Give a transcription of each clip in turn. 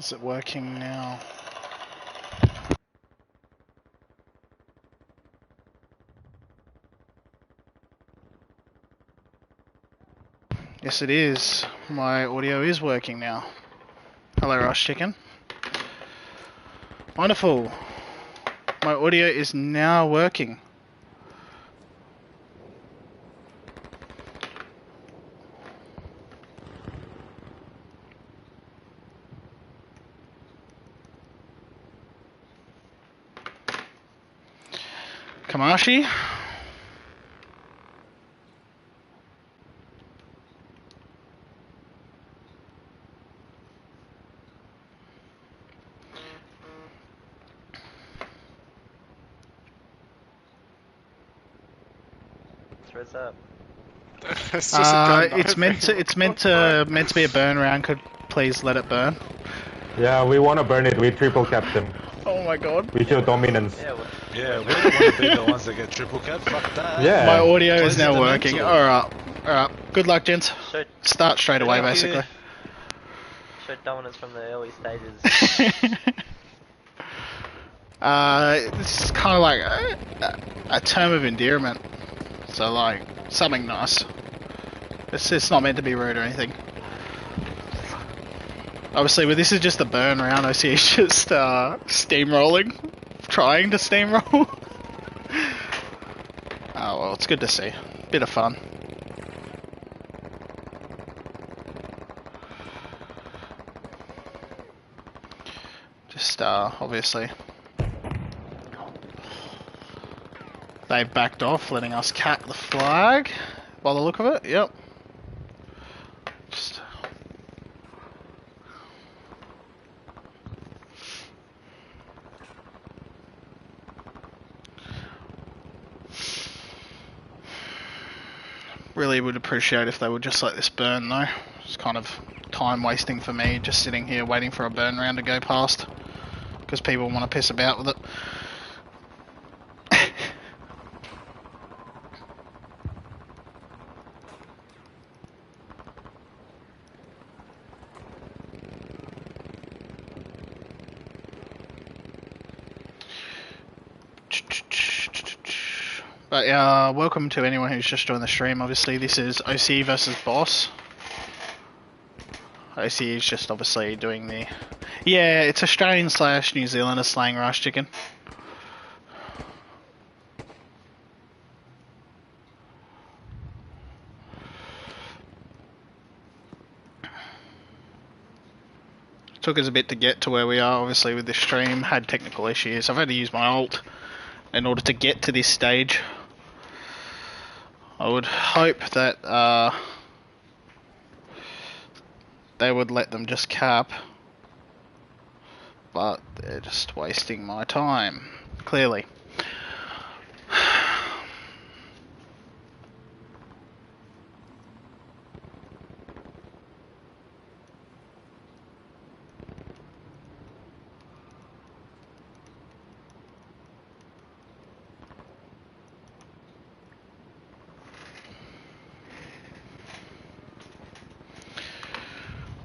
Is it working now? Yes, it is. My audio is working now. Hello, Rush Chicken. Wonderful. My audio is now working. Kamashi? What's up? It's just a gun It's meant to be a burn round. Could please let it burn? Yeah, we want to burn it. We triple capped them. Oh my god. We show dominance. Yeah, we don't want to be the ones that get triple cap. Fuck that. Yeah. My audio Plays is now in the working. mental. Alright. Good luck, gents. Start straight away, basically. Show dominance from the early stages. This is kind of like a term of endearment. So, like, something nice. It's not meant to be rude or anything. Obviously, but this is just the burn round. I see it's just steamrolling. Trying to steamroll. Oh, well, it's good to see. Bit of fun. Just, obviously. They've backed off, letting us cap the flag. By the look of it, yep. Just... Really would appreciate if they would just let this burn though. It's kind of time wasting for me, just sitting here waiting for a burn round to go past. Because people want to piss about with it. But welcome to anyone who's just joined the stream. Obviously, this is OCE versus Boss. OCE is just obviously doing the... Yeah, it's Australian / New Zealander slang Rush Chicken. Took us a bit to get to where we are, obviously, with this stream. Had technical issues. I've had to use my ult in order to get to this stage. I would hope that they would let them just cap, but they're just wasting my time, clearly.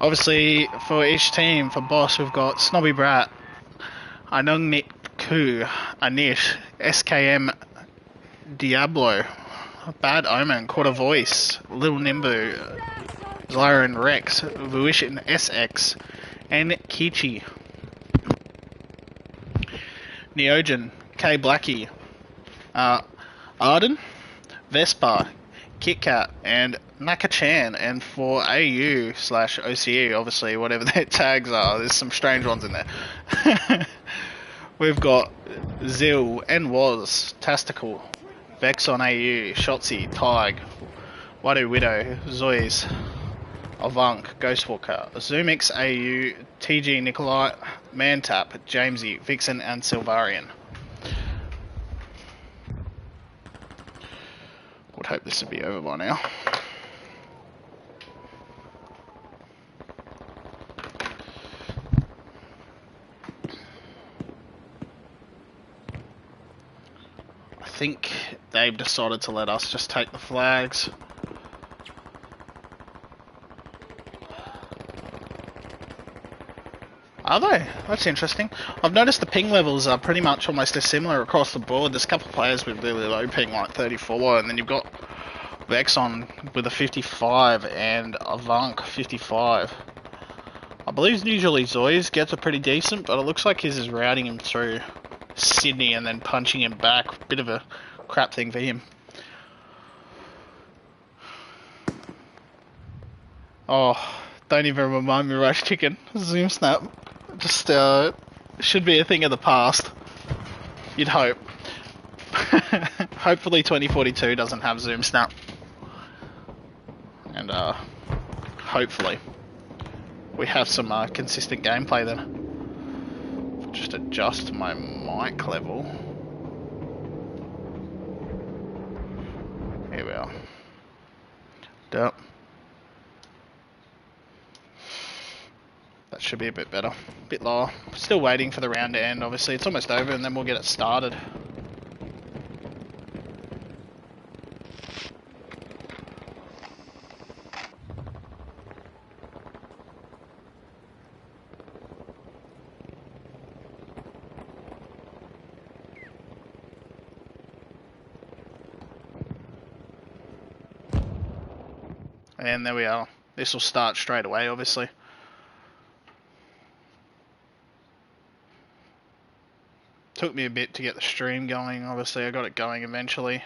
Obviously, for each team, for Boss, we've got Snobby Brat, Anungnik Ku, Anish, SKM Diablo, Bad Omen, Quarter Voice, Lil Nimbu, Zyron Rex, Vuishin SX, and Kichi. Neogen, K Blackie, Arden, Vespa, KitKat, and Nakachan. And for AU / OCE, obviously, whatever their tags are, there's some strange ones in there. We've got Zil, NWaz, Tastical, Vex on AU, Shotzi, Tig, Wadu Widow, Zoys, Avank, Ghostwalker, Zoomix AU, TG Nikolai, Mantap, Jamesy, Vixen, and Silvarian. Would hope this would be over by now. I think they've decided to let us just take the flags. Are they? That's interesting. I've noticed the ping levels are pretty much almost as similar across the board. There's a couple of players with really low ping, like 34, and then you've got Vexon with a 55 and Avank 55. I believe usually Zoy's gets a pretty decent, but it looks like his is routing him through Sydney and then punching him back. Bit of a crap thing for him. Oh, don't even remind me, Rush Chicken. Zoom Snap. Just, should be a thing of the past. You'd hope. Hopefully 2042 doesn't have Zoom Snap. And, hopefully we have some, consistent gameplay then. Just adjust my mic level. Here we are. Yep. That should be a bit better. A bit lower. Still waiting for the round to end, obviously. It's almost over and then we'll get it started. And there we are. This will start straight away, obviously. Took me a bit to get the stream going, obviously I got it going eventually.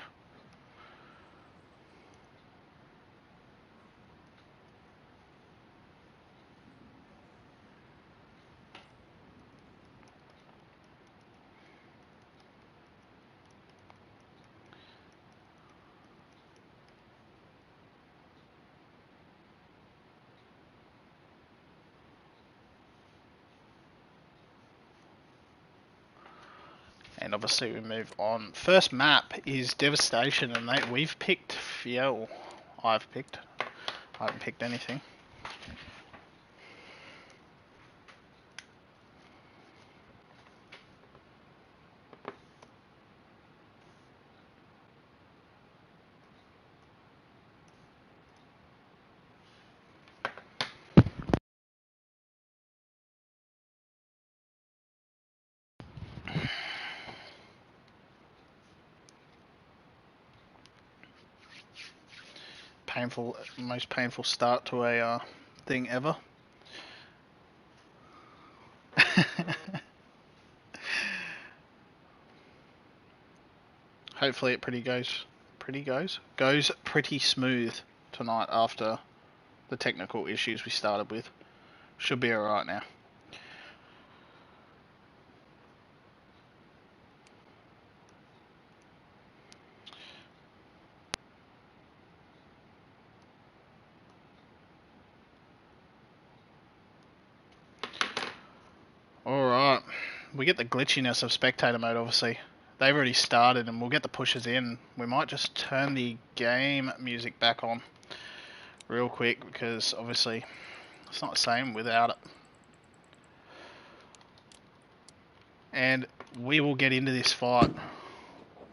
And obviously we move on. First map is Devastation, and we've picked Fiel. I haven't picked anything. Most painful start to a thing ever. Hopefully it goes pretty smooth tonight after the technical issues we started with. Should be alright now. Alright, we get the glitchiness of spectator mode obviously. They've already started and we'll get the pushes in. We might just turn the game music back on real quick because obviously it's not the same without it. And we will get into this fight.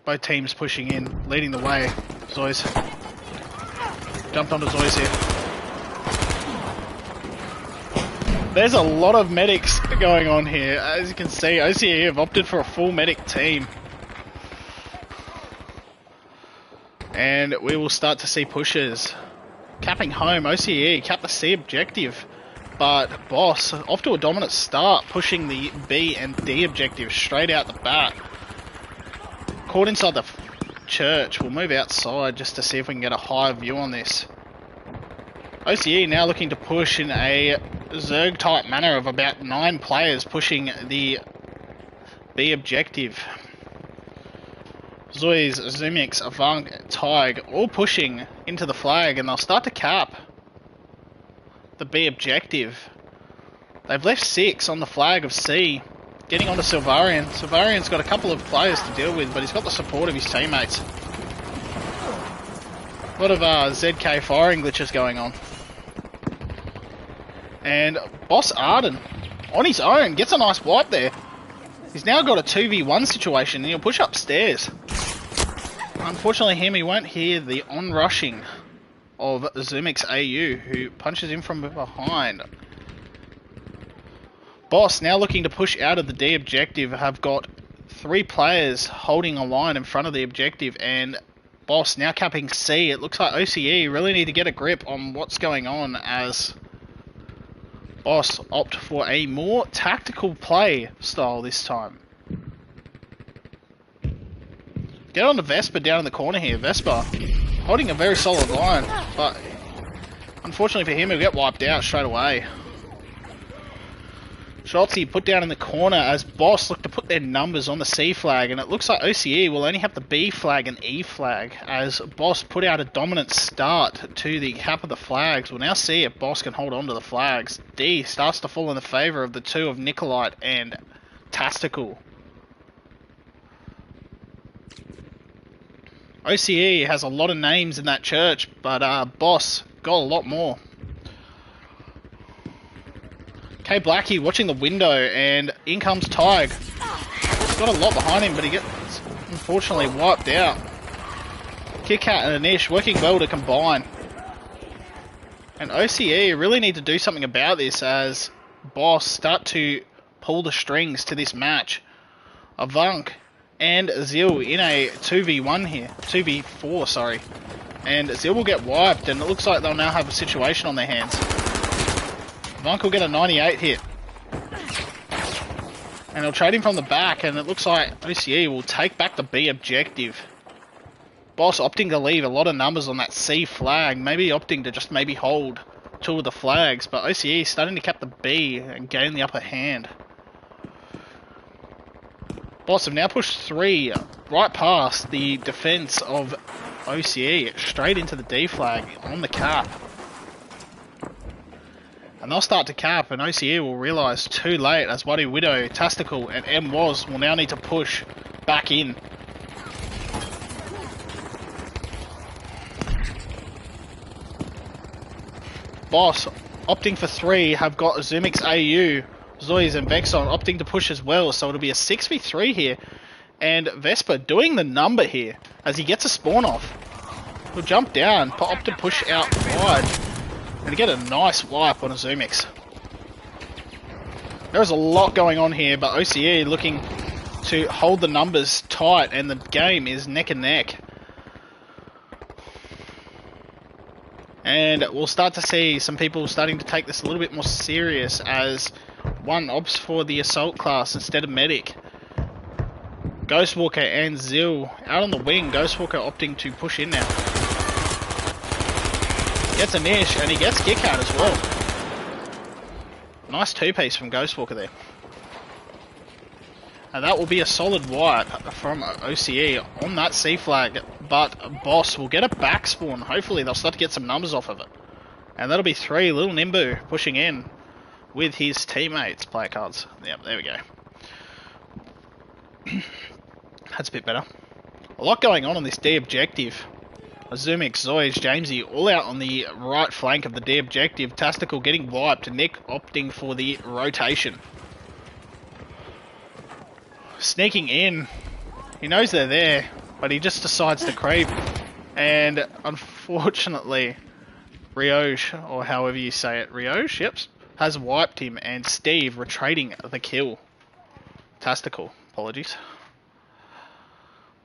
Both teams pushing in, leading the way. Zoys. Jumped onto Zoys here. There's a lot of medics going on here. As you can see, OCE have opted for a full medic team. And we will start to see pushes. Capping home, OCE cap the C objective. But Boss, off to a dominant start, pushing the B and D objective straight out the bat. Caught inside the church. We'll move outside just to see if we can get a higher view on this. OCE now looking to push in a Zerg type manner of about 9 players pushing the B objective. Zoys, Zumix, Avank, Tig all pushing into the flag and they'll start to cap the B objective. They've left 6 on the flag of C, getting onto Silvarian. Silvarian's got a couple of players to deal with, but he's got the support of his teammates. A lot of ZK firing glitches going on. And Boss Arden, on his own, gets a nice wipe there. He's now got a 2v1 situation and he'll push upstairs. Unfortunately he won't hear the on-rushing of Zumix AU, who punches in from behind. Boss now looking to push out of the D objective. Have got 3 players holding a line in front of the objective, and Boss now capping C. It looks like OCE really need to get a grip on what's going on as Boss opt for a more tactical play style this time. Get on to Vespa down in the corner here. Vespa holding a very solid line, but unfortunately for him, he'll get wiped out straight away. Schultzy put down in the corner as Boss look to put their numbers on the C flag, and it looks like OCE will only have the B flag and E flag as Boss put out a dominant start to the cap of the flags. We'll now see if Boss can hold on to the flags. D starts to fall in the favour of the 2 of Nicolite and Tastical. OCE has a lot of names in that church, but Boss got a lot more. K Blackie watching the window, and in comes Tig. He's got a lot behind him, but he gets unfortunately wiped out. Kit Kat and Anish working well to combine. And OCE really need to do something about this as Boss start to pull the strings to this match. Avunk and Zil in a 2v1 here. 2v4, sorry. And Zil will get wiped, and it looks like they'll now have a situation on their hands. Avunk will get a 98 hit. And he'll trade him from the back, and it looks like OCE will take back the B objective. Boss opting to leave a lot of numbers on that C flag, maybe opting to just maybe hold 2 of the flags, but OCE starting to cap the B and gain the upper hand. Boss have now pushed 3 right past the defense of OCE, straight into the D flag on the cap. And they'll start to cap, and OCE will realise too late as Waddy Widow, Tastical, and M-Woz will now need to push back in. Boss opting for 3 have got Zumix AU, Zoyz and Vexon opting to push as well, so it'll be a 6v3 here. And Vespa doing the number here as he gets a spawn off. He'll jump down, opt to push out wide, and get a nice wipe on a Zumix. There's a lot going on here, but OCE looking to hold the numbers tight, and the game is neck and neck. And we'll start to see some people starting to take this a little bit more serious as one opts for the assault class instead of medic. Ghostwalker and Zil out on the wing. Ghostwalker opting to push in now. Gets a niche, and he gets kick out as well. Nice 2-piece from Ghostwalker there. And that will be a solid wipe from OCE on that C flag, but Boss will get a back spawn. Hopefully they'll start to get some numbers off of it. And that'll be 3, Little Nimbu pushing in with his teammates' player cards. Yep, there we go. That's a bit better. A lot going on this D objective. Zumix, Zoyz, Jamesy all out on the right flank of the D objective. Tastical getting wiped, and Nick opting for the rotation. Sneaking in. He knows they're there, but he just decides to creep. And unfortunately, Rioge, or however you say it, Rioge, yep, has wiped him, and Steve retrading the kill. Tastical, apologies.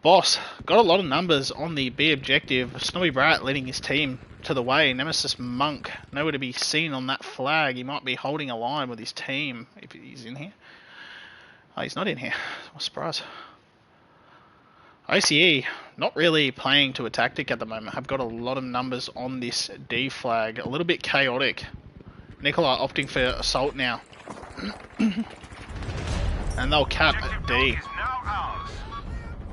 Boss got a lot of numbers on the B objective. Snowy Brat leading his team to the way. Nemesis Monk nowhere to be seen on that flag. He might be holding a line with his team if he's in here. Oh, he's not in here. What a surprise. OCE not really playing to a tactic at the moment. Have got a lot of numbers on this D flag. A little bit chaotic. Nikolai opting for assault now. And they'll cap at D.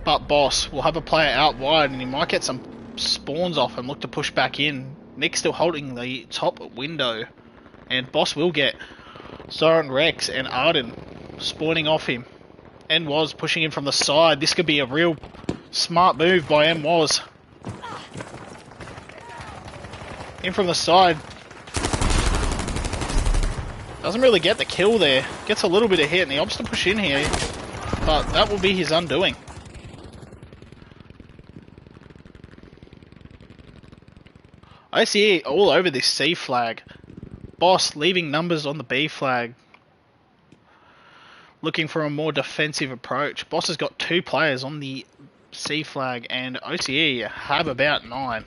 But Boss will have a player out wide, and he might get some spawns off and look to push back in. Nick's still holding the top window, and Boss will get Soren Rex and Arden spawning off him. M-Woz pushing in from the side. This could be a real smart move by M-Woz. In from the side. Doesn't really get the kill there. Gets a little bit of hit, and he opts to push in here, but that will be his undoing. OCE all over this C flag. Boss leaving numbers on the B flag. looking for a more defensive approach. Boss has got 2 players on the C flag, and OCE have about 9.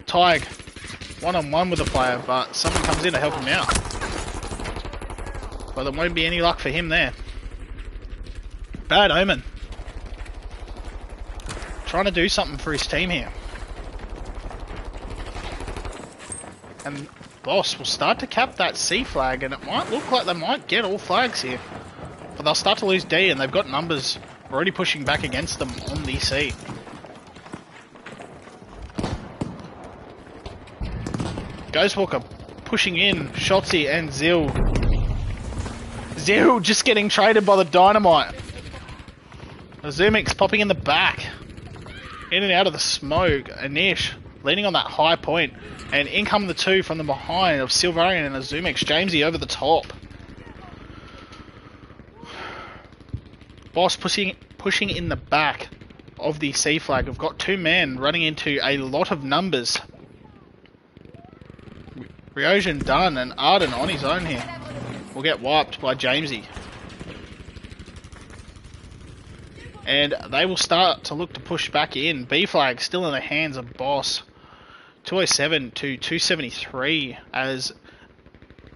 Tig, one-on-one with a player, but someone comes in to help him out. But there won't be any luck for him there. Bad omen. Trying to do something for his team here. And Boss will start to cap that C flag, and it might look like they might get all flags here. But they'll start to lose D, and they've got numbers already pushing back against them on the C. Ghostwalker pushing in Shotzi and Zil. Zil just getting traded by the Dynamite. Azumix popping in the back. In and out of the smoke. Anish leaning on that high point. And in come the 2 from the behind of Silvarian and Azumix. Jamesy over the top. Boss pushing in the back of the C flag. We've got 2 men running into a lot of numbers. Ryojin done, and Arden on his own here will get wiped by Jamesy. And they will start to look to push back in. B flag still in the hands of Boss. 207 to 273 as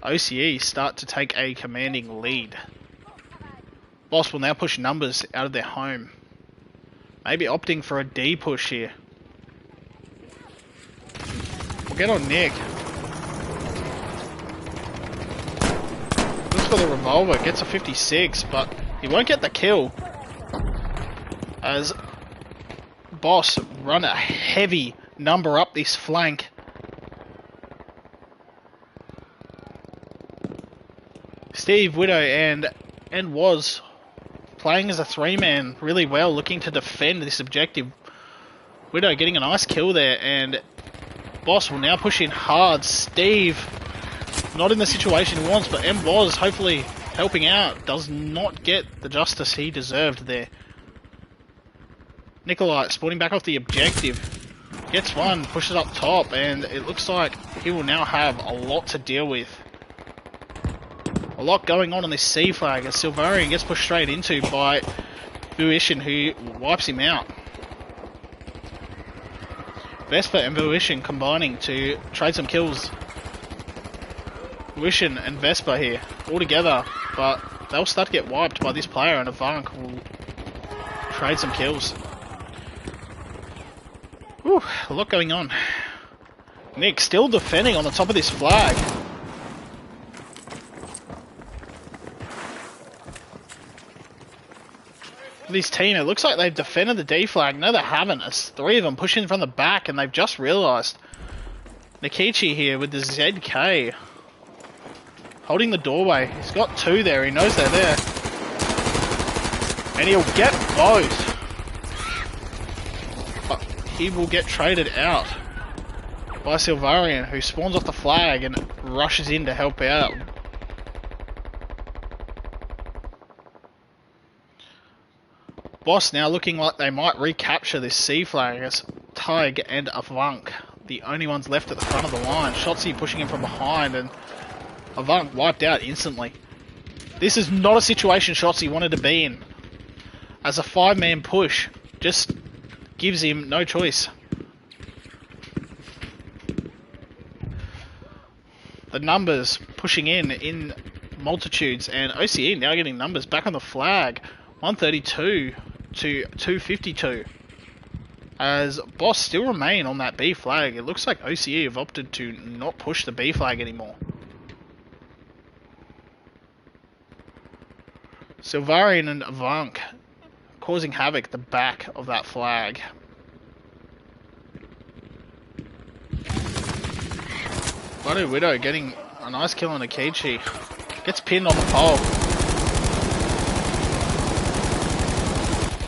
OCE start to take a commanding lead. Boss will now push numbers out of their home. Maybe opting for a D push here. We'll get on Nick. For the revolver, gets a 56, but he won't get the kill as Boss run a heavy number up this flank. Steve, Widow and was playing as a 3-man really well, looking to defend this objective. Widow getting a nice kill there, and Boss will now push in hard. Steve not in the situation he wants, but M was hopefully helping out. Does not get the justice he deserved there. Nikolai spawning back off the objective. Gets one, pushes up top, and it looks like he will now have a lot to deal with. A lot going on this C flag as Silvarian gets pushed straight into by Vuishin, who wipes him out. Vespa and Vuishin combining to trade some kills. Vuishin and Vespa here, all together, but they'll start to get wiped by this player, and Avank will trade some kills. Whew, a lot going on. Nick still defending on the top of this flag. This team, it looks like they've defended the D flag. No, they haven't. It's 3 of them pushing from the back, and they've just realised. Nikichi here with the ZK. Holding the doorway. He's got 2 there. He knows they're there. And he'll get both. But he will get traded out by Silvarian, who spawns off the flag and rushes in to help out. Boss now looking like they might recapture this C flag as Tig and Avank, the only ones left at the front of the line. Shotzi pushing him from behind, and Avank wiped out instantly. This is not a situation Shotzi wanted to be in, as a 5-man push just gives him no choice. The numbers pushing in multitudes, and OCE now getting numbers back on the flag. 132 to 252. As Boss still remain on that B flag, it looks like OCE have opted to not push the B flag anymore. Silvarian and Avank causing havoc at the back of that flag. Bloody Widow getting a nice kill on Akichi. Gets pinned on the pole.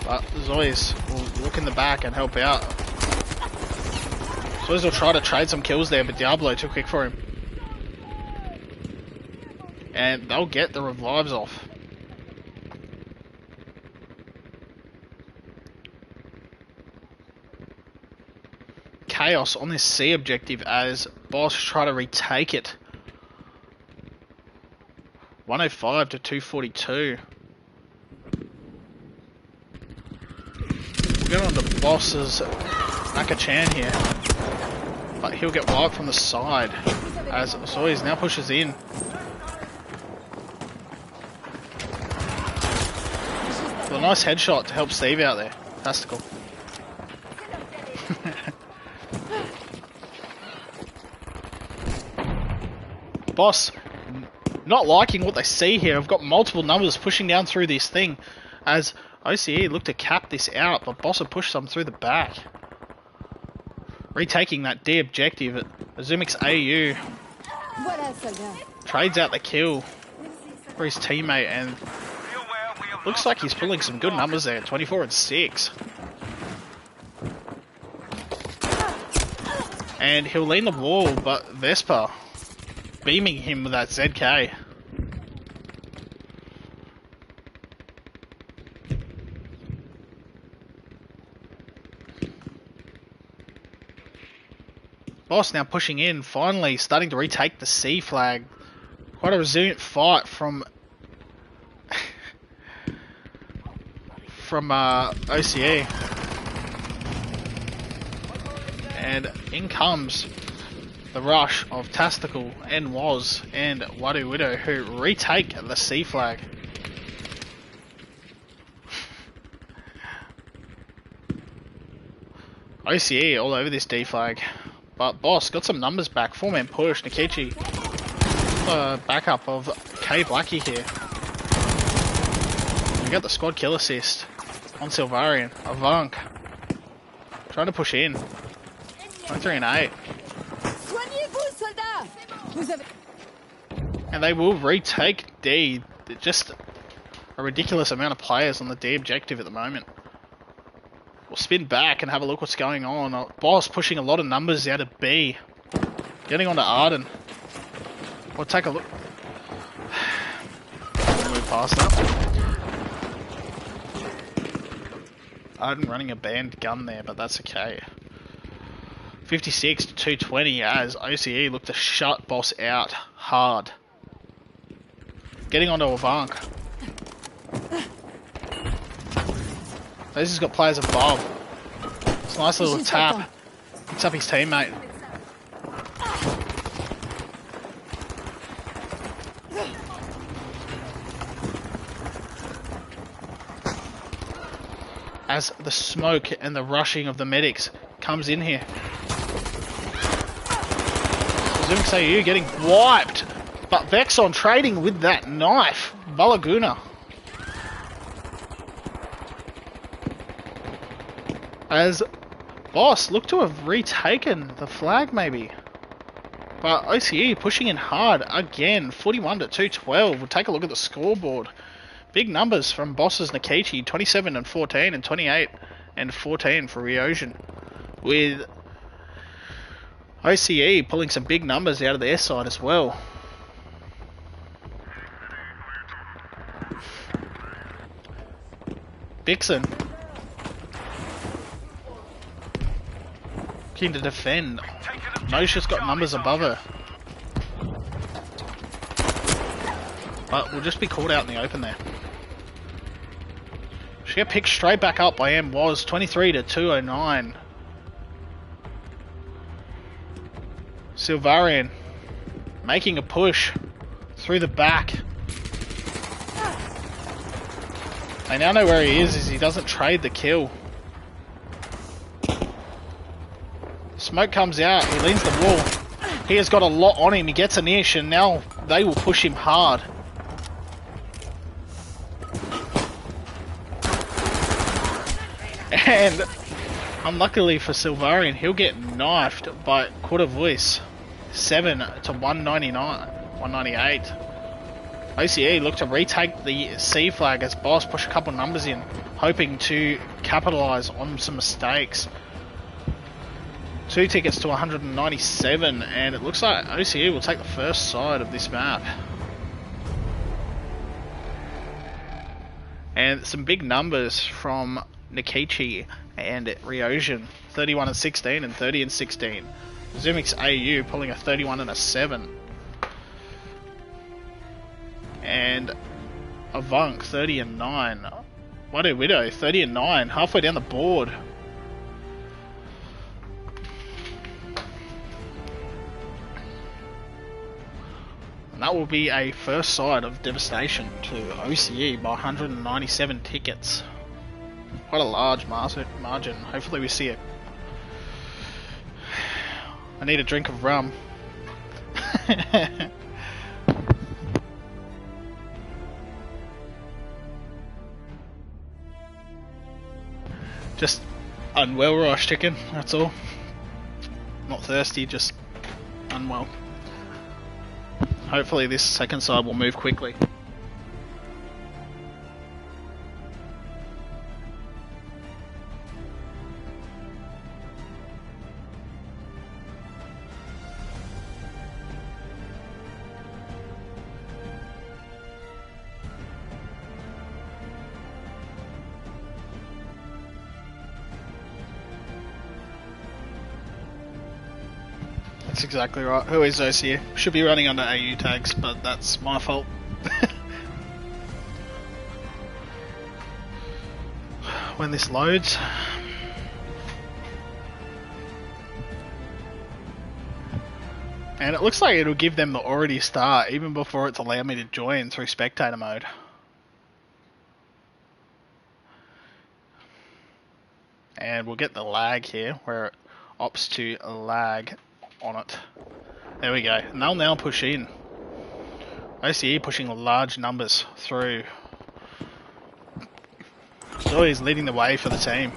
But Zois will look in the back and help out. Zois will try to trade some kills there, but Diablo too quick for him. And they'll get the revives off. Chaos on this C objective as Boss try to retake it 105 to 242. We'll get on to Boss's Naka-chan here. But he'll get wiped from the side as Soyuz now pushes in. With a nice headshot to help Steve out there. Fantastical. Boss not liking what they see here. I've got multiple numbers pushing down through this thing as OCE look to cap this out, but Boss will push some through the back. Retaking that D objective, Azumix AU trades out the kill for his teammate, and looks like he's pulling some good numbers there, 24 and 6. And he'll lean the wall, but Vespa beaming him with that ZK. Boss now pushing in, finally starting to retake the C flag. Quite a resilient fight from OCE. And in comes the rush of Tastical and Woz and Wadu Widow, who retake the C flag. OCE all over this D flag. But Boss got some numbers back. 4-man push. Nikichi, backup of K Blackie here. We got the squad kill assist on Silvarian. Avank trying to push in. 23 and 8. And they will retake D. Just a ridiculous amount of players on the D objective at the moment. We'll spin back and have a look what's going on. Boss pushing a lot of numbers out of B. Getting onto Arden. We'll take a look. Move past that. Arden running a banned gun there, but that's okay. 56 to 220 as OCE look to shut Boss out hard. Getting onto Avank. This has got players above. It's a nice little tap. Picks up his teammate. As the smoke and the rushing of the medics comes in here. Azumix AU getting wiped. But Vexon trading with that knife. Balaguna. As Boss look to have retaken the flag maybe. But OCE pushing in hard again. 41 to 212. We'll take a look at the scoreboard. Big numbers from Boss's Nikichi. 27 and 14 and 28 and 14 for Ryojin. With OCE pulling some big numbers out of their side as well. Dixon looking to defend. Moshe's got numbers above her. But we'll just be called out in the open there. She get picked straight back up by Woz, 23 to 209. Silvarian making a push through the back. They now know where he is as he doesn't trade the kill. Smoke comes out, he leans the wall. He has got a lot on him, he gets an ish, and now they will push him hard. And unluckily for Silvarian, he'll get knifed by Quarter Voice. 7 to 198. OCE look to retake the C flag as Boss push a couple numbers in, hoping to capitalise on some mistakes. 2 tickets to 197, and it looks like OCE will take the first side of this map. And some big numbers from Nikichi and Ryojin. 31 and 16 and 30 and 16. Azumix AU pulling a 31 and a 7. and Avunk 30 and 9. Wadu Widow 30 and 9, halfway down the board. And that will be a first side of devastation to OCE by 197 tickets. Quite a large margin. Hopefully we see it. I need a drink of rum. Just unwell Rosh chicken, that's all. Not thirsty, just unwell. Hopefully this second side will move quickly. That's exactly right. Who is OCE? Should be running under AU tags, but that's my fault. When this loads. And it looks like it'll give them the already start even before it's allowed me to join through spectator mode. And we'll get the lag here where it opts to lag on it. There we go. And they'll now push in. OCE pushing large numbers through. Zoe's leading the way for the team.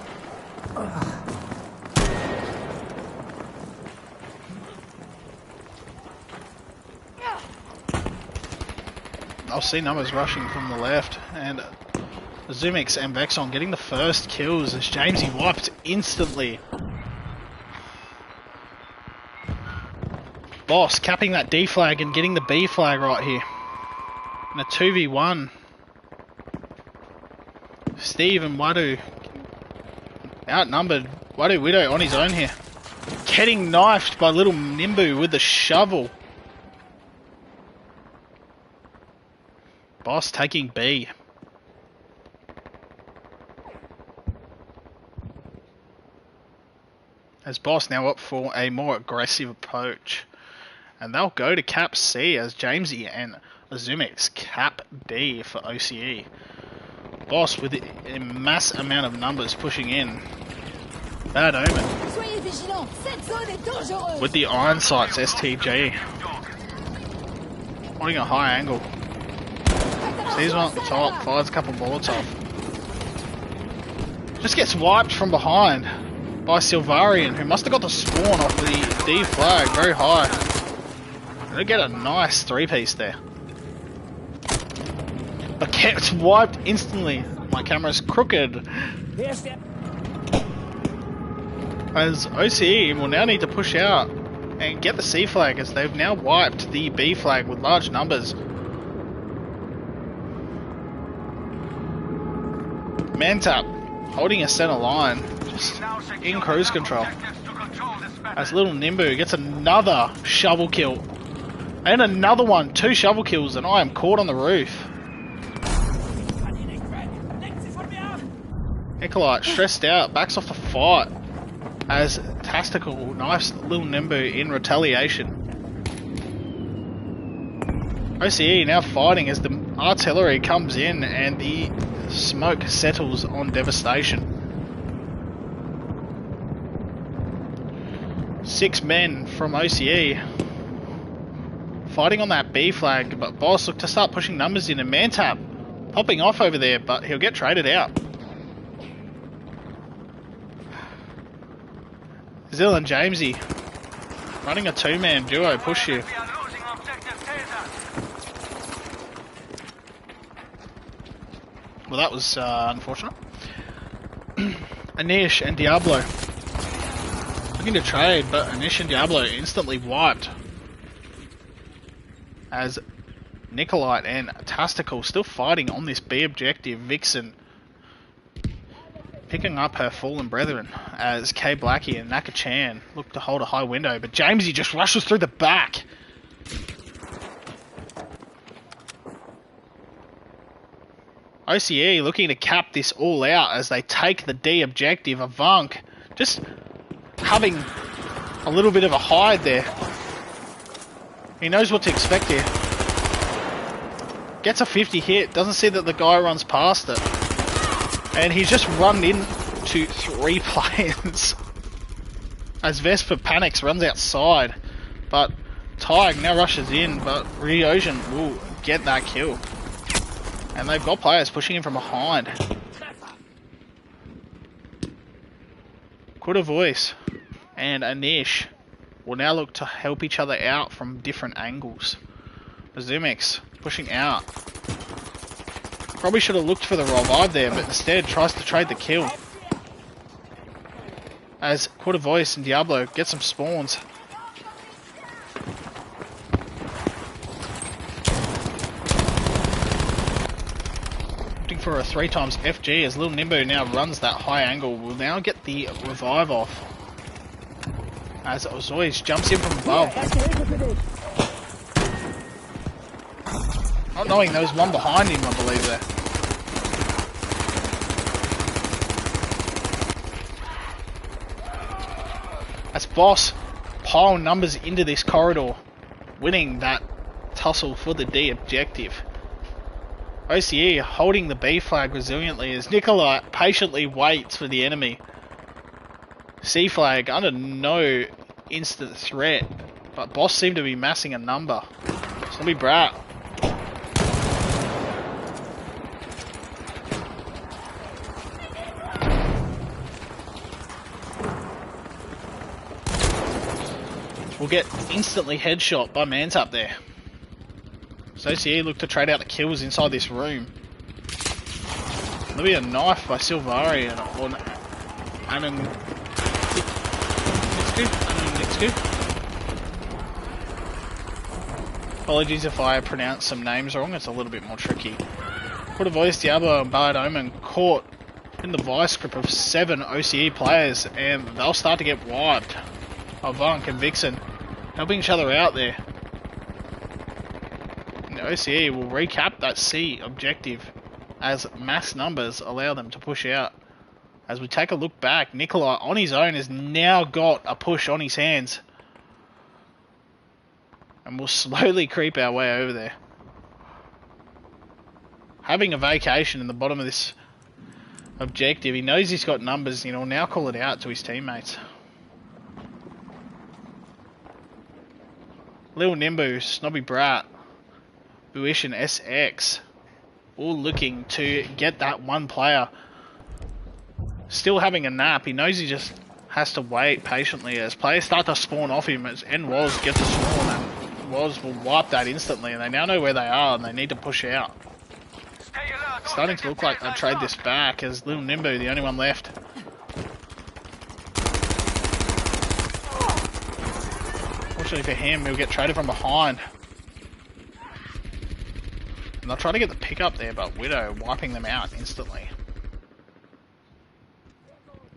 I'll see numbers rushing from the left, and Zumix and Vexon getting the first kills as Jamesy wiped instantly. Boss capping that D flag and getting the B flag right here. And a 2v1. Steve and Wadu outnumbered. Wadu Widow on his own here. Getting knifed by little Nimbu with the shovel. Boss taking B. As Boss now up for a more aggressive approach. And they'll go to cap C as Jamesy and Azumix cap D for OCE. Boss with a mass amount of numbers pushing in. Bad omen. With the iron sights STG. Wanting a high angle. Sees one at the top, fires a couple bullets off. Just gets wiped from behind by Silvarian, who must have got the spawn off the D flag very high. They get a nice 3-piece there. But gets wiped instantly. My camera's crooked. As OCE will now need to push out and get the C flag as they've now wiped the B flag with large numbers. Mantap holding a center line, just in cruise control. As little Nimbu gets another shovel kill. And another one, 2 shovel kills, and I am caught on the roof. Nikolite stressed out, backs off the fight as Tastical knifes little Nimbu in retaliation. OCE now fighting as the artillery comes in and the smoke settles on devastation. 6 men from OCE fighting on that B flag, but Boss look to start pushing numbers in, and Mantap popping off over there, but he'll get traded out. Zill and Jamesy running a 2-man duo push here. Well, that was unfortunate. Anish and Diablo looking to trade, but Anish and Diablo instantly wiped. As Nikolite and Tastical still fighting on this B objective. Vixen picking up her fallen brethren as K Blackie and Naka Chan look to hold a high window, but Jamesy just rushes through the back. OCE looking to cap this all out as they take the D objective. Avunk just having a little bit of a hide there. He knows what to expect here. Gets a 50 hit, doesn't see that the guy runs past it. And he's just run into 3 players. As Vesper panics, runs outside. But Tig now rushes in, but Ryujin will get that kill. And they've got players pushing him from behind. Quarter Voice and Anish will now look to help each other out from different angles. Zumix pushing out. Probably should have looked for the revive there, but instead tries to trade the kill. As Quarter Voice and Diablo get some spawns. Looking for a 3x FG as Little Nimbo now runs that high angle. Will now get the revive off. As Ozois jumps in from above. Not knowing there was one behind him, I believe there. As Boss pile numbers into this corridor, winning that tussle for the D objective. OCE holding the B flag resiliently as Nikolai patiently waits for the enemy. C flag under no instant threat, but Boss seemed to be massing a number. Zombie Brat. Will get instantly headshot by Mantap there. So OCE look to trade out the kills inside this room. There'll be a knife by Silvari on Apologies if I pronounce some names wrong, it's a little bit more tricky. Quarter Voice, Diablo and Bard Omen caught in the vice grip of 7 OCE players, and they'll start to get wiped. Avunk and Vixen helping each other out there. And OCE will recap that C objective as mass numbers allow them to push out. As we take a look back, Nikolai on his own has now got a push on his hands. And we'll slowly creep our way over there. Having a vacation in the bottom of this objective, he knows he's got numbers, and he'll now call it out to his teammates. Lil Nimbu, Snobby Brat, Buish and SX, all looking to get that one player. Still having a nap, he knows he just has to wait patiently as players start to spawn off him as NWAS gets a spawn, and WAS will wipe that instantly, and they now know where they are and they need to push out. It's starting to look like they'll trade this back as Lil Nimbu, the only one left. Fortunately for him, he'll get traded from behind. And they'll try to get the pick up there, but Widow wiping them out instantly.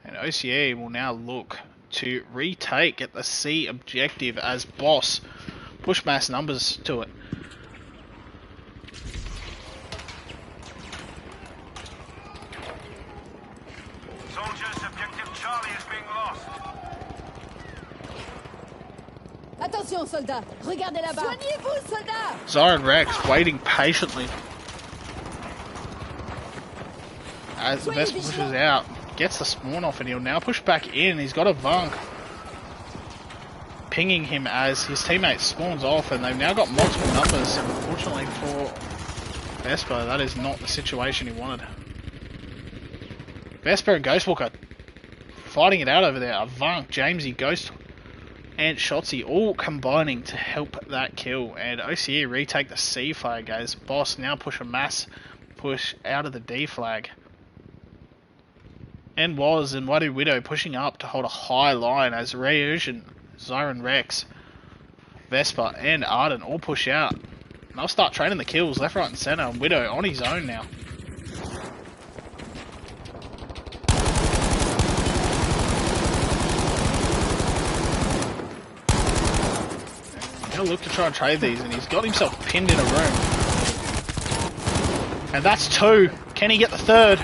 And OCE will now look to retake at the C objective as Boss push mass numbers to it. Soldiers, objective Charlie is being lost. Attention, soldats! Regardez là-bas! Soignez-vous, soldats! Zyron Rex waiting patiently as the best pushes out. Gets the spawn off and he'll now push back in. He's got a Vunk pinging him as his teammate spawns off, and they've now got multiple numbers. Unfortunately for Vesper, that is not the situation he wanted. Vesper and Ghostwalker fighting it out over there. A Vunk, Jamesy, Ghost and Shotzi all combining to help that kill, and OCE retake the C flag as Boss now push a mass push out of the D flag. And WAS and Wadu Widow pushing up to hold a high line as Ryujin, Zyron Rex, Vesper and Arden all push out. And they'll start trading the kills left, right and centre, and Widow on his own now. He'll look to try and trade these, and he's got himself pinned in a room. And that's 2. Can he get the third?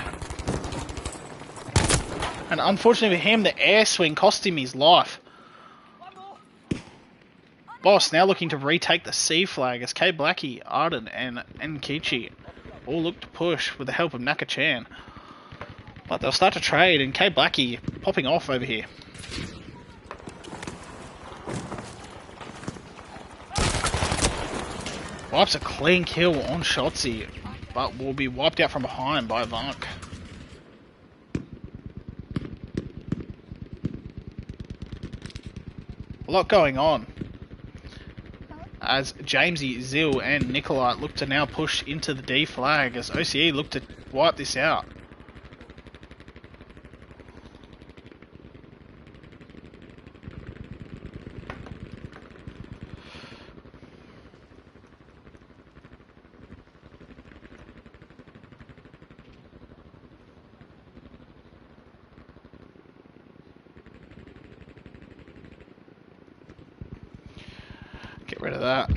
And unfortunately for him, the air swing cost him his life. Boss now looking to retake the C flag as K Blackie, Arden and Nkichi all look to push with the help of Naka-chan. But they'll start to trade and K Blackie popping off over here. Wipes a clean kill on Shotzi, but will be wiped out from behind by Vank. A lot going on as Jamesy, Zil and Nikolai look to now push into the D flag as OCE look to wipe this out. Get rid of that.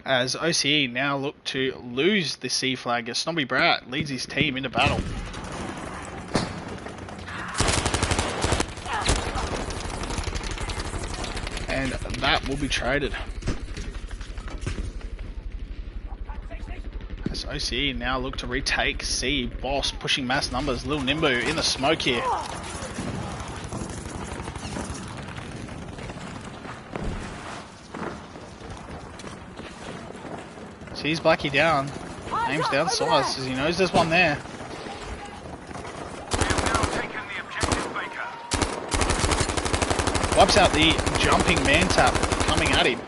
As OCE now look to lose the C flag as Snobby Brat leads his team into battle. And that will be traded. As OCE now look to retake C. Boss pushing mass numbers. Lil Nimbu in the smoke here. Sees Blackie down, aims down size as he knows there's one there. Wipes out the jumping man tap coming at him.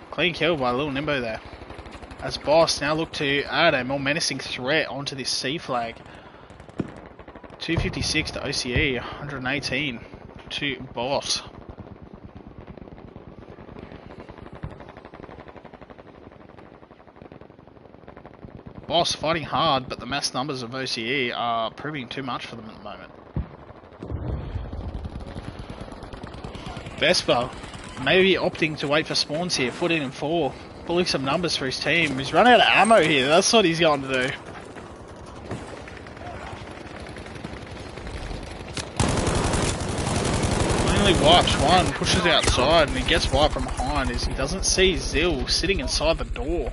Clean kill by Lil Nimbo there. As Boss now look to add a more menacing threat onto this C flag. 256 to OCE, 118 to Boss. Boss fighting hard, but the mass numbers of OCE are proving too much for them at the moment. Vespa maybe opting to wait for spawns here, 14 and 4, pulling some numbers for his team. He's run out of ammo here, that's what he's going to do. Only wipes one, pushes outside, and he gets wiped from behind as he doesn't see Zil sitting inside the door.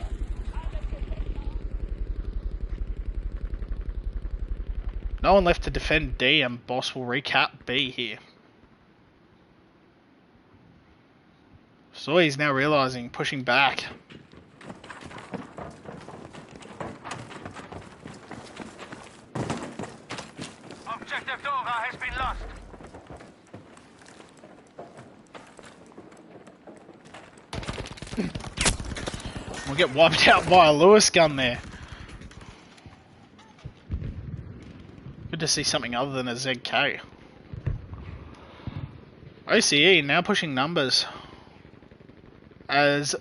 No one left to defend D, and Boss will recap B here. So he's now realising, pushing back. Objective Dora has been lost. We'll get wiped out by a Lewis gun there. Good to see something other than a ZK. OCE now pushing numbers as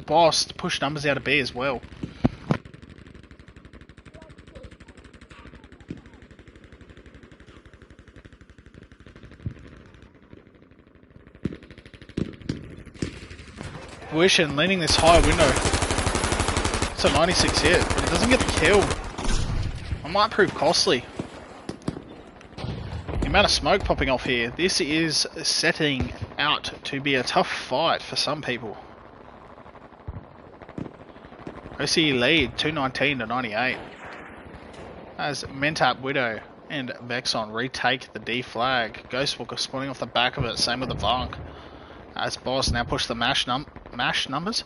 Boss push numbers out of B as well. Fruition leaning this high window. It's a 96 hit, but it doesn't get the kill. It might prove costly. The amount of smoke popping off here. This is setting out to be a tough fight for some people. OCE lead 219 to 98. As Mentap, Widow and Vexon retake the D flag. Ghostwalker spawning off the back of it, same with the Vank. As Boss now push the mass numbers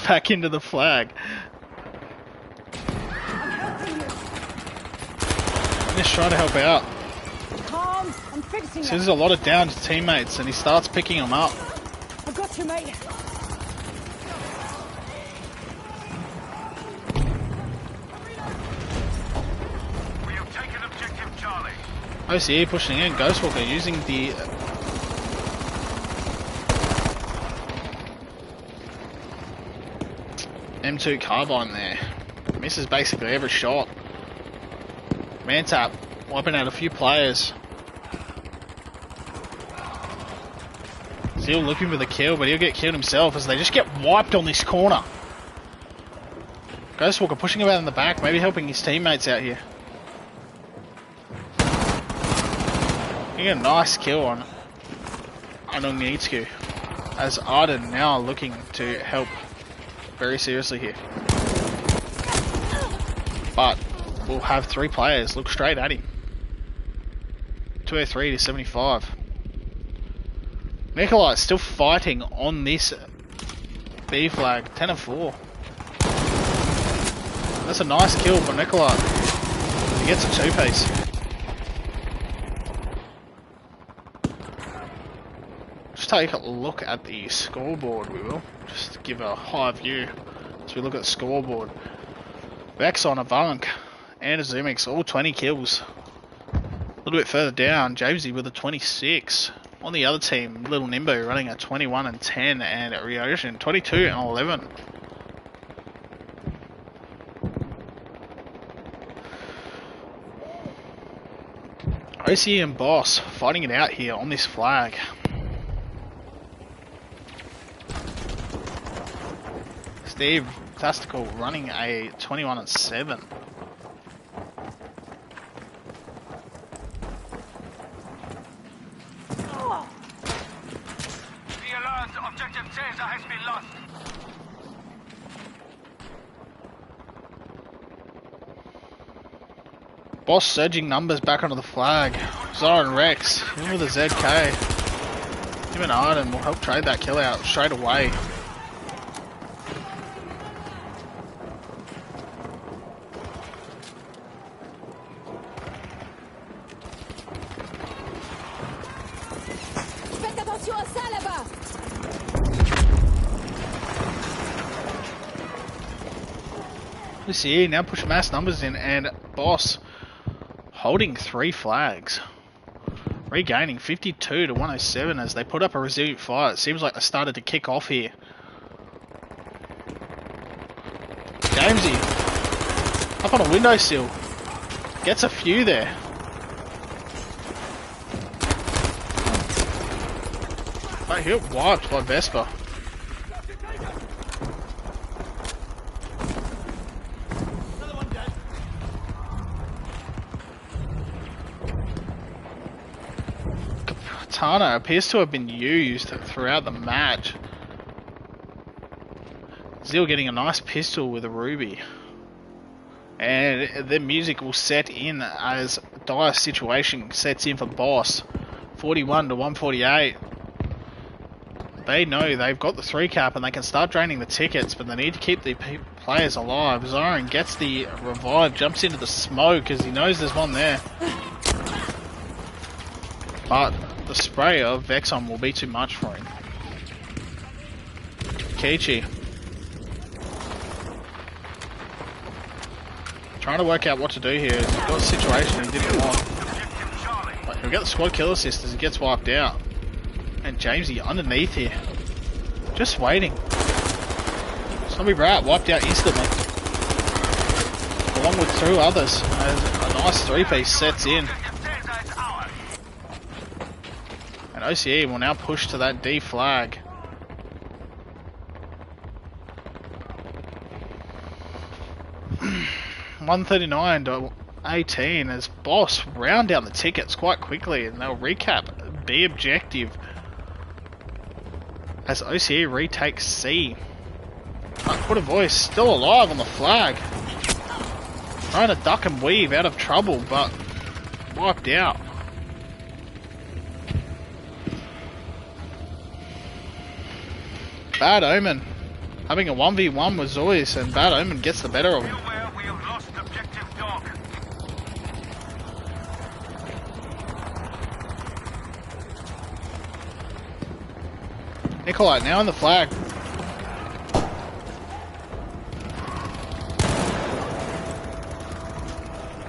back into the flag. Just try to help out. Calm, I'm fixing So it. there's a lot of down teammates and he starts picking them up. I've got you, mate. We have taken objective Charlie. OCE pushing in, Ghostwalker using the M2 carbine there. Misses basically every shot. Mantap wiping out a few players. Still looking for the kill, but he'll get killed himself as they just get wiped on this corner. Ghostwalker pushing about in the back, maybe helping his teammates out here. He got a nice kill on Ongnitsku, as Arden now looking to help very seriously here. But we'll have 3 players look straight at him. 203 to 75. Nikolai still fighting on this B flag, 10 of 4. That's a nice kill for Nikolai. He gets a 2-piece. Just take a look at the scoreboard, we will. Just to give a high view as we look at the scoreboard. Vexon, Avunk, and Azumix, all 20 kills. A little bit further down, Jamesy with a 26. On the other team, Little Nimbo running a 21 and 10, and Ryoshin 22 and 11. OCE and Boss fighting it out here on this flag. Steve Tastical running a 21 and 7. Be alert, objective Caesar has been lost. Boss surging numbers back onto the flag. Zoran Rex, him with a ZK. Him and Arden will help trade that kill out straight away. Faites attention à ça là-bas. We see now push mass numbers in, and Boss holding 3 flags. Regaining 52 to 107 as they put up a resilient fight. It seems like they started to kick off here. Jamesy up on a windowsill. Gets a few there. But he'll get wiped by Vespa. Katana appears to have been used throughout the match. Zeal getting a nice pistol with a ruby. And the music will set in as dire situation sets in for Boss. 41 to 148. They know they've got the 3 cap and they can start draining the tickets, but they need to keep the players alive. Zoran gets the revive, jumps into the smoke as he knows there's one there. But the spray of Vexon will be too much for him. Kichi trying to work out what to do here. He's got a situation he didn't want. But he'll get the squad kill assist as he gets wiped out. And Jamesy underneath here. Just waiting. Zombie Brat wiped out instantly. Along with 2 others. As a nice 3-piece sets in. And OCE will now push to that D flag. $139 to 18 as Boss round down the tickets quite quickly, and they'll recap B objective as OCE retakes C. Put a voice still alive on the flag, trying to duck and weave out of trouble, but wiped out. Bad Omen having a 1v1 with Zois, and Bad Omen gets the better of him. Beware, we have lost objective dog. Nikolai now on the flag.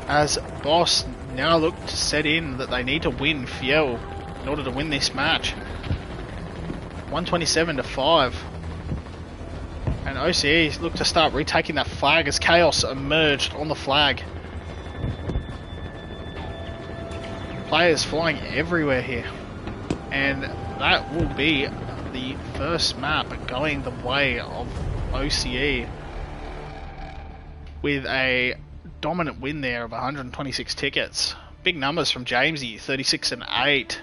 As Boss now look to set in that they need to win Fiel in order to win this match. 127 to 5. And OCE look to start retaking that flag as Chaos emerged on the flag. Players flying everywhere here. And that will be the first map going the way of OCE with a dominant win there of 126 tickets. Big numbers from Jamesy, 36 and 8,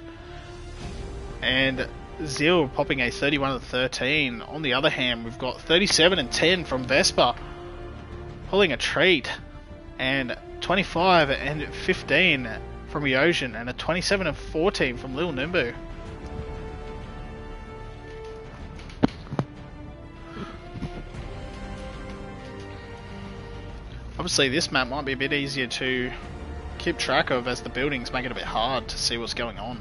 and Zil popping a 31 and 13. On the other hand, we've got 37 and 10 from Vespa pulling a treat, and 25 and 15 from Eosin, and a 27 and 14 from Lil Nimbu. Obviously this map might be a bit easier to keep track of, as the buildings make it a bit hard to see what's going on.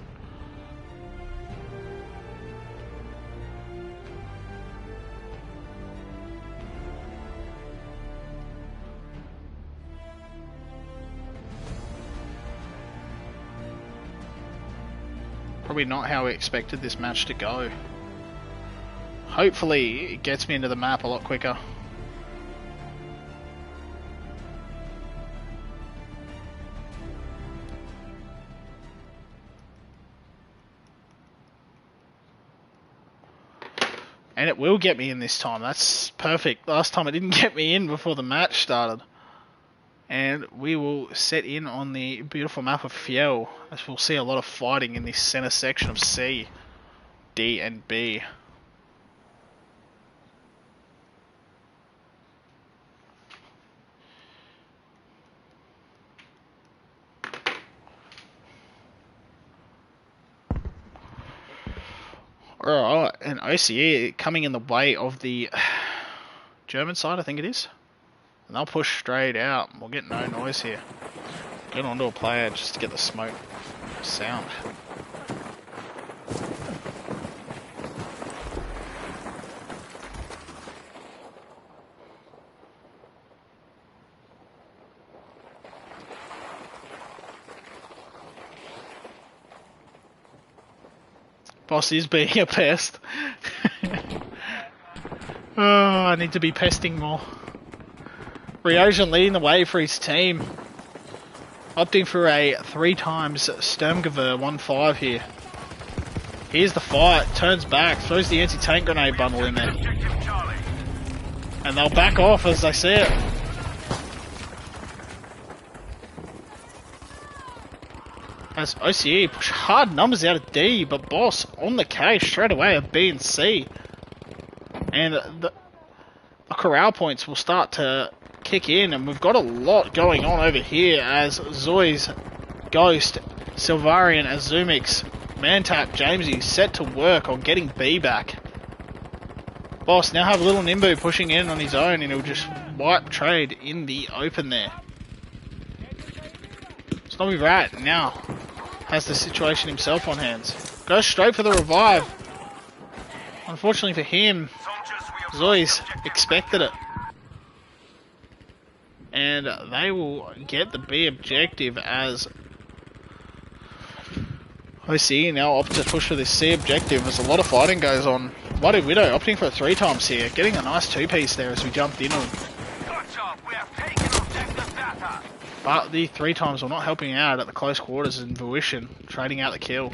Probably not how we expected this match to go. Hopefully it gets me into the map a lot quicker. And it will get me in this time. That's perfect. Last time it didn't get me in before the match started. And we will set in on the beautiful map of Fjell, as we'll see a lot of fighting in this center section of C, D and B. Alright, and OCE coming in the way of the German side, I think it is. And they'll push straight out. We'll get no noise here. Get onto a player just to get the smoke sound. Boss is being a pest. Oh, I need to be pesting more. Eosin leading the way for his team. Opting for a 3 times Sturmgewehr 1-5 here. Here's the fight. Turns back. Throws the anti-tank grenade bundle in there. And they'll back off as they see it. As OCE push hard numbers out of D, but Boss on the case straight away of B and C. And the corral points will start to kick in, and we've got a lot going on over here as Zoi's, Ghost, Silvarian, Azumix, Mantap, Jamesy set to work on getting B back. Boss now have Little Nimbu pushing in on his own, and he'll just wipe trade in the open there. Snobby Rat now has the situation himself on hands. Goes straight for the revive. Unfortunately for him, Zoi's expected it. And they will get the B objective as OCE now opt to push for this C objective as a lot of fighting goes on. Bloody Widow opting for a 3 times here, getting a nice 2-piece there as we jumped in on. But the 3 times were not helping out at the close quarters, and Vuishin trading out the kill.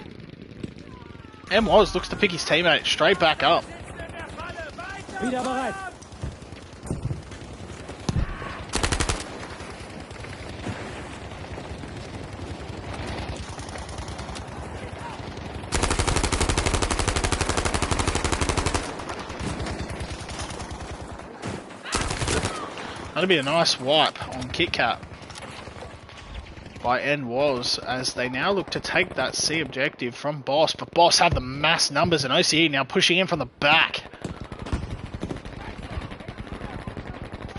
Moz looks to pick his teammate straight back up. That'll be a nice wipe on KitKat by NWoz, as they now look to take that C objective from Boss, but Boss have the mass numbers, and OCE now pushing in from the back,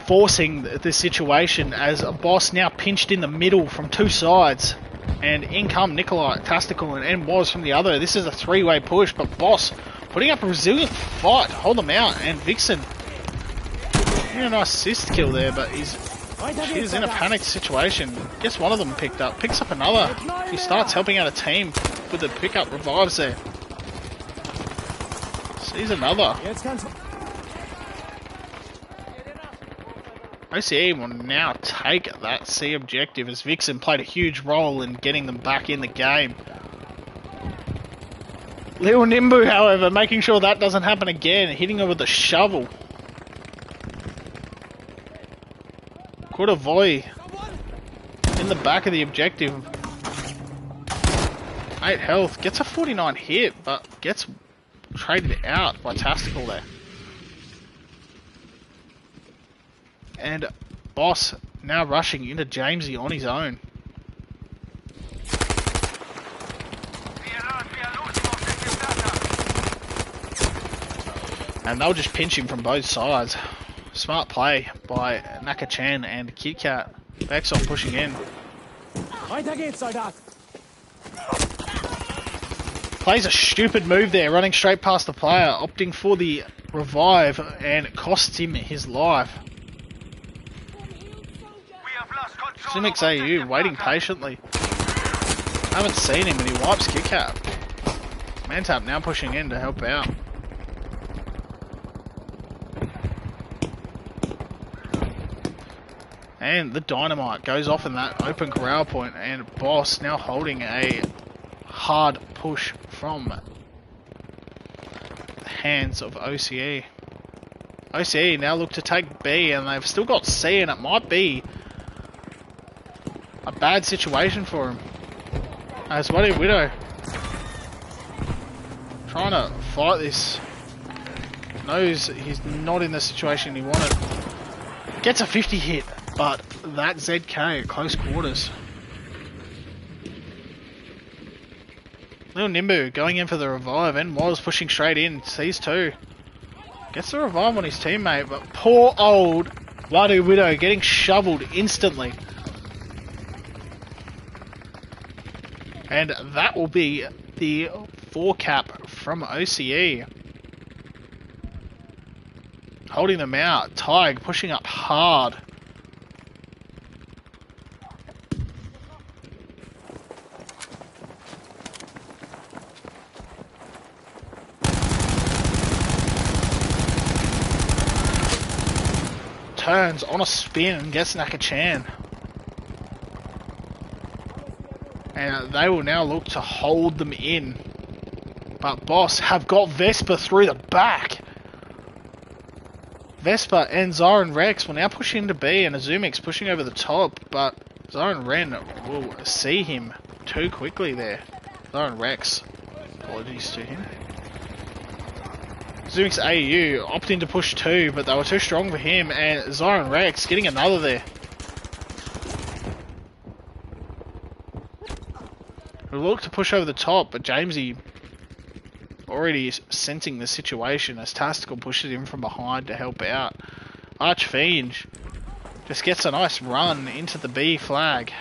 forcing the situation as a Boss now pinched in the middle from 2 sides, and in come Nikolai, Tastical, and NWoz from the other. This is a 3-way push, but Boss putting up a resilient fight to hold them out, and Vixen getting a nice assist kill there, but she's in a panicked situation. Gets one of them picked up, picks up another. He starts helping out a team with the pickup revives there. Sees another. OCE will now take that C objective, as Vixen played a huge role in getting them back in the game. Little Nimbu, however, making sure that doesn't happen again, hitting her with a shovel. Kuravoy in the back of the objective. 8 health, gets a 49 hit, but gets traded out by Tastical there. And Boss now rushing into Jamesy on his own. And they'll just pinch him from both sides. Smart play by Naka-chan and KitKat. Vexon pushing in. Weiter geht's, Soldat! Plays a stupid move there, running straight past the player, opting for the revive, and it costs him his life. Simics AU waiting patiently. Haven't seen him and he wipes KitKat. Mantap now pushing in to help out. And the dynamite goes off in that open corral point, and Boss now holding a hard push from the hands of OCE. OCE now look to take B, and they've still got C, and it might be a bad situation for him. As Bloody Widow trying to fight this, knows he's not in the situation he wanted. Gets a 50 hit, but that ZK at close quarters. Little Nimbu going in for the revive, and was pushing straight in, sees two. Gets the revive on his teammate, but poor old Bloody Widow getting shoveled instantly. And that will be the 4 cap from OCE. Holding them out. Tig pushing up hard. Turns on a spin and gets Naka-chan. And they will now look to hold them in. But Boss have got Vespa through the back. Vespa and Zyron Rex will now push into B, and Azumix pushing over the top, but Zyron Ren will see him too quickly there. Zyron Rex, apologies to him. Azumix AU opting to push 2, but they were too strong for him, and Zyron Rex getting another there. We look to push over the top, but Jamesy already sensing the situation as Tastical pushes him from behind to help out. Archfiend just gets a nice run into the B flag.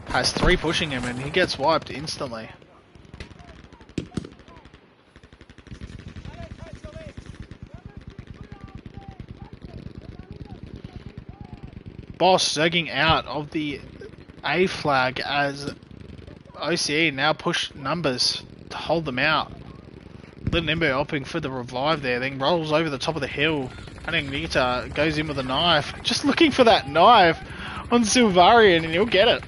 Has 3 pushing him and he gets wiped instantly. Boss zogging out of the A flag as OCE now push numbers to hold them out. Little Nimbu opting for the revive there, then rolls over the top of the hill. And Nita goes in with a knife, just looking for that knife on Silvarian, and he'll get it.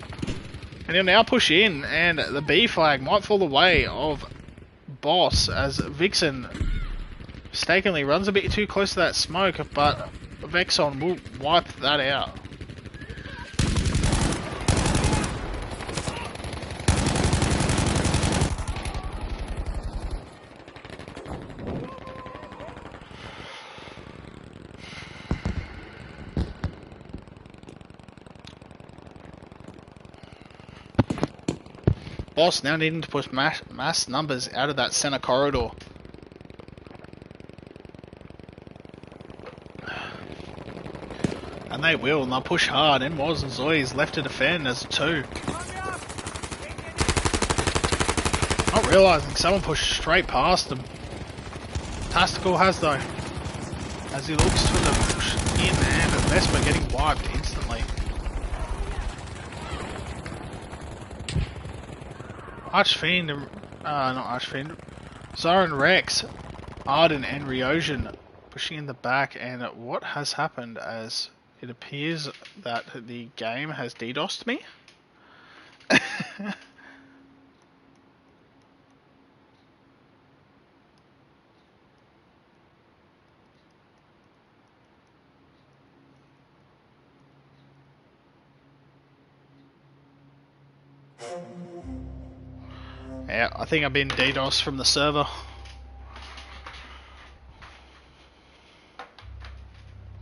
And he'll now push in, and the B flag might fall the way of Boss as Vixen mistakenly runs a bit too close to that smoke, but Vexon will wipe that out. Boss now needing to push mass numbers out of that center corridor. And they will, and they'll push hard, and Moz and Zoe is left to defend as a 2. Not realising someone pushed straight past them. Tastical has though, as he looks for the push in, and Vespa getting wiped instantly. Archfiend, not Archfiend, Zyron Rex, Arden and Ryojin pushing in the back, and what has happened as It appears that the game has DDoSed me. Yeah, I think I've been DDoSed from the server.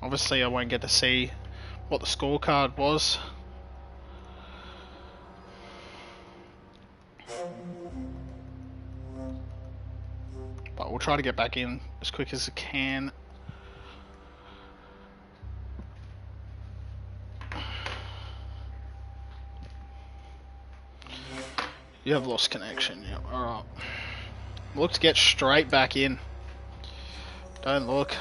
Obviously, I won't get to see what the scorecard was. But we'll try to get back in as quick as I can. You have lost connection. Yep. Alright. Look to get straight back in. Don't look.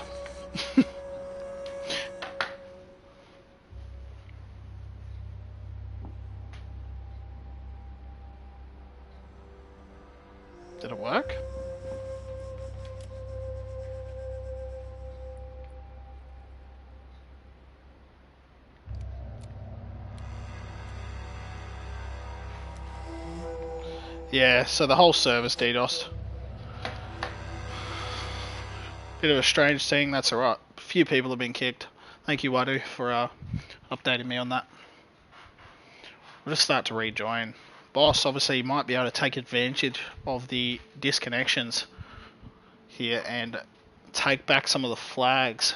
Did it work? Yeah, so the whole server's DDoSed. Bit of a strange thing, that's alright. A few people have been kicked. Thank you, Wadu, for updating me on that. We'll just start to rejoin. Boss, obviously, might be able to take advantage of the disconnections here and take back some of the flags.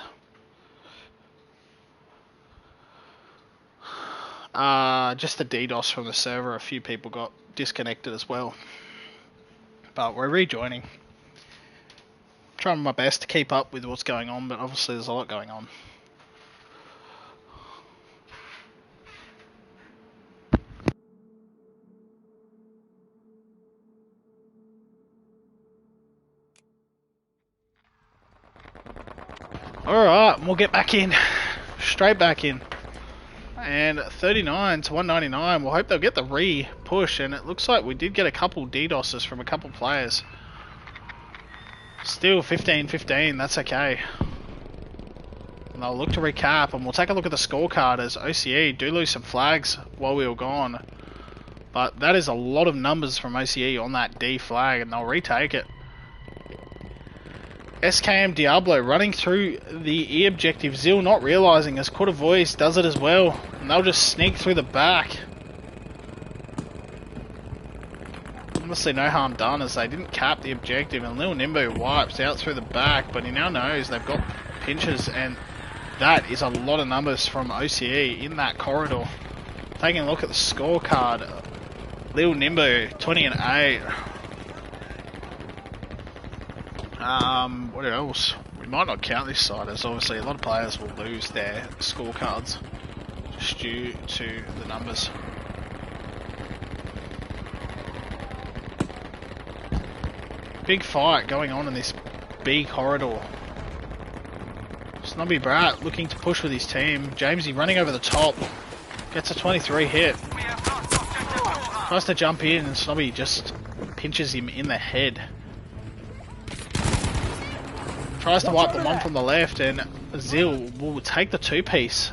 Just the DDoS from the server, a few people got disconnected as well. But we're rejoining. Trying my best to keep up with what's going on, but obviously there's a lot going on. Alright, we'll get back in. Straight back in. And 39 to 199, we'll hope they'll get the re-push, and it looks like we did get a couple DDoSes from a couple players. Still 15-15, that's okay. And they'll look to recap, and we'll take a look at the scorecard as OCE do lose some flags while we were gone. But that is a lot of numbers from OCE on that D flag, and they'll retake it. SKM Diablo running through the E objective, Zil not realising as Quarter Voice does it as well, and they'll just sneak through the back. Honestly, no harm done as they didn't cap the objective, and Lil Nimbo wipes out through the back, but he now knows they've got pinches, and that is a lot of numbers from OCE in that corridor. Taking a look at the scorecard, Lil Nimbo 20 and 8. What else? We might not count this side as obviously a lot of players will lose their scorecards just due to the numbers. Big fight going on in this B corridor. Snobby Brat looking to push with his team. Jamesy running over the top. Gets a 23 hit. Tries to jump in and Snobby just pinches him in the head. Tries to wipe the one from the left, and Zil will take the two-piece.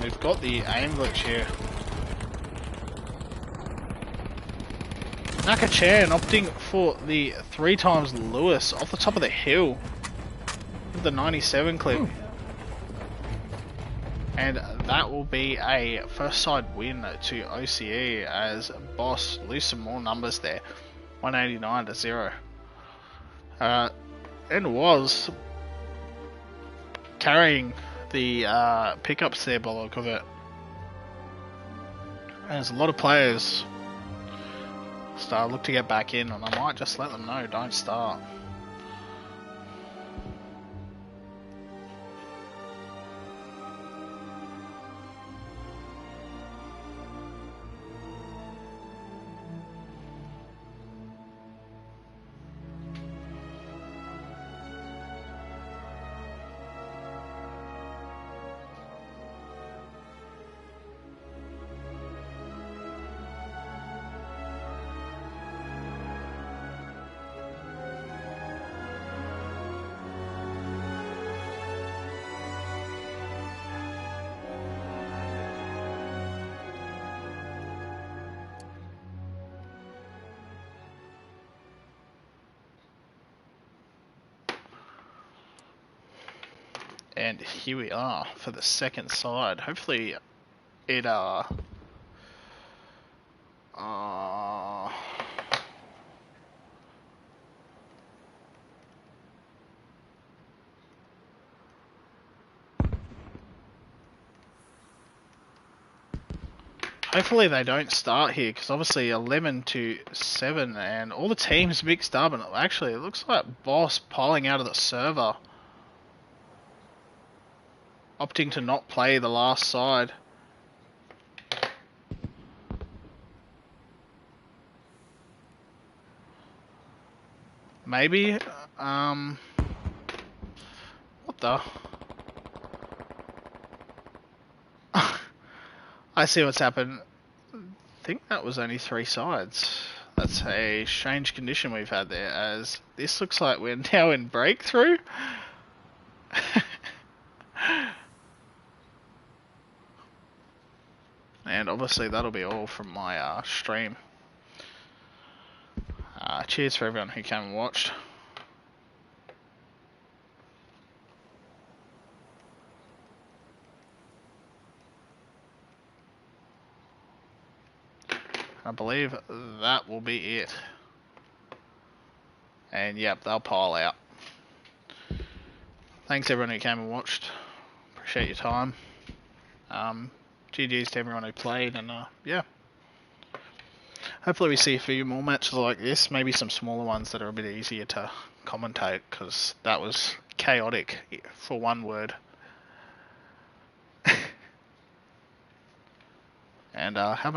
We've got the aim glitch here. Naka-chan opting for the 3x Lewis off the top of the hill with the 97 clip. And that will be a first side win to OCE as Boss lose some more numbers there. 189 to 0. And was carrying the pickups there by the look of it. And there's a lot of players look to get back in, and I might just let them know don't start. And here we are for the second side. Hopefully it hopefully they don't start here, because obviously 11-7 and all the teams mixed up, and actually it looks like Boss piling out of the server, opting to not play the last side. Maybe, what the? I see what's happened. I think that was only 3 sides. That's a strange condition we've had there, as this looks like we're now in breakthrough. And obviously that'll be all from my stream. Cheers for everyone who came and watched. I believe that will be it. And yep, they'll pile out. Thanks everyone who came and watched. Appreciate your time. GG's to everyone who played, and yeah. Hopefully we see a few more matches like this, maybe some smaller ones that are a bit easier to commentate, because that was chaotic, for one word. And have a